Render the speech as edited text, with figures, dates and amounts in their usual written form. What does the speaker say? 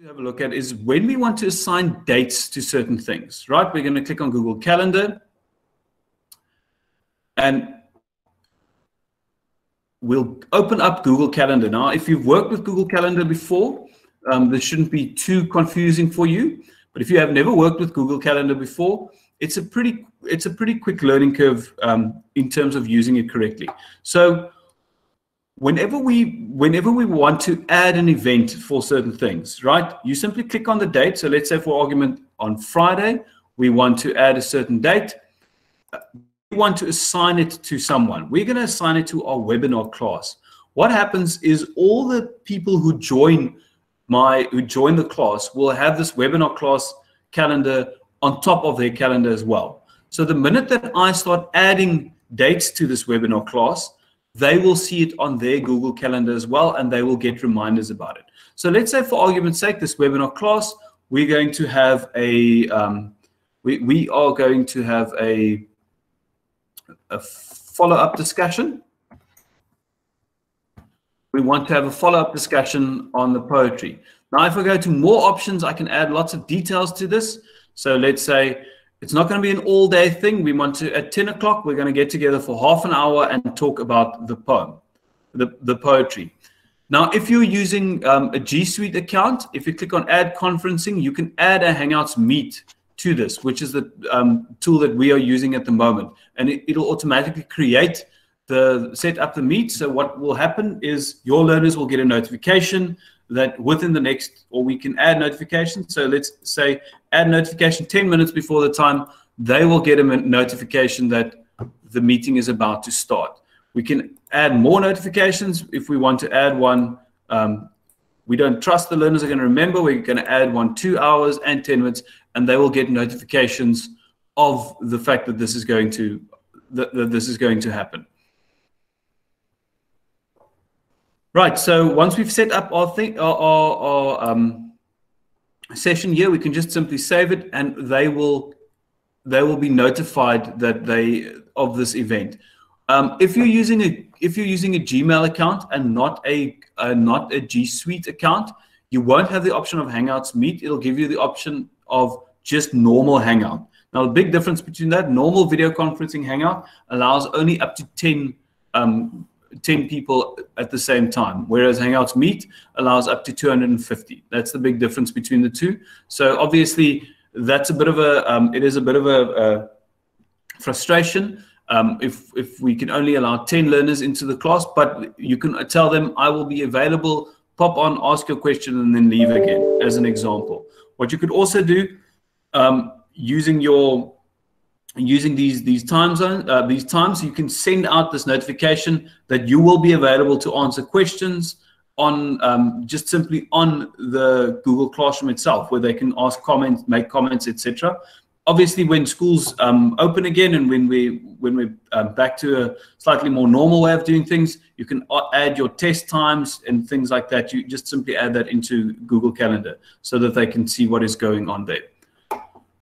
have a look at is when we want to assign dates to certain things, right? We're going to click on Google Calendar and we'll open up Google Calendar. Now, if you've worked with Google Calendar before, this shouldn't be too confusing for you. But if you have never worked with Google Calendar before, it's a pretty quick learning curve in terms of using it correctly. So whenever we want to add an event for certain things, right, you simply click on the date. So let's say, for argument, on Friday, we want to add a certain date. We want to assign it to someone. We're going to assign it to our webinar class. What happens is all the people who join the class will have this webinar class calendar on top of their calendar as well. So the minute that I start adding dates to this webinar class, they will see it on their Google Calendar as well, and they will get reminders about it. So let's say, for argument's sake, this webinar class, we're going to have a we are going to have a follow-up discussion. We want to have a follow-up discussion on the poetry. Now, if I go to more options, I can add lots of details to this. So let's say it's not going to be an all-day thing. We want to, at 10 o'clock, we're going to get together for half an hour and talk about the poem, the poetry. Now, if you're using a G Suite account, if you click on Add Conferencing, you can add a Hangouts Meet to this, which is the tool that we are using at the moment. And it'll automatically set up the meet. So what will happen is your learners will get a notification that within the next, or we can add notifications. So let's say add notification 10 minutes before the time, they will get a notification that the meeting is about to start. We can add more notifications if we want to add one. We don't trust the learners are going to remember. We're going to add one 2 hours and 10 minutes, and they will get notifications of the fact that this is going to happen. Right. So once we've set up our session here, we can just simply save it, and they will be notified that of this event. If you're using a Gmail account and not a G Suite account, you won't have the option of Hangouts Meet. It'll give you the option of just normal Hangout. Now, the big difference between that, normal video conferencing Hangout allows only up to 10 people at the same time, whereas Hangouts Meet allows up to 250. That's the big difference between the two. So obviously, that's a bit of a frustration. If we can only allow 10 learners into the class, but you can tell them, I will be available, pop on, ask your question, and then leave again, as an example. What you could also do, using these times, you can send out this notification that you will be available to answer questions on just simply on the Google Classroom itself, where they can ask comments, make comments, etc. Obviously, when schools open again and when we're back to a slightly more normal way of doing things, you can add your test times and things like that. You just simply add that into Google Calendar so that they can see what is going on there.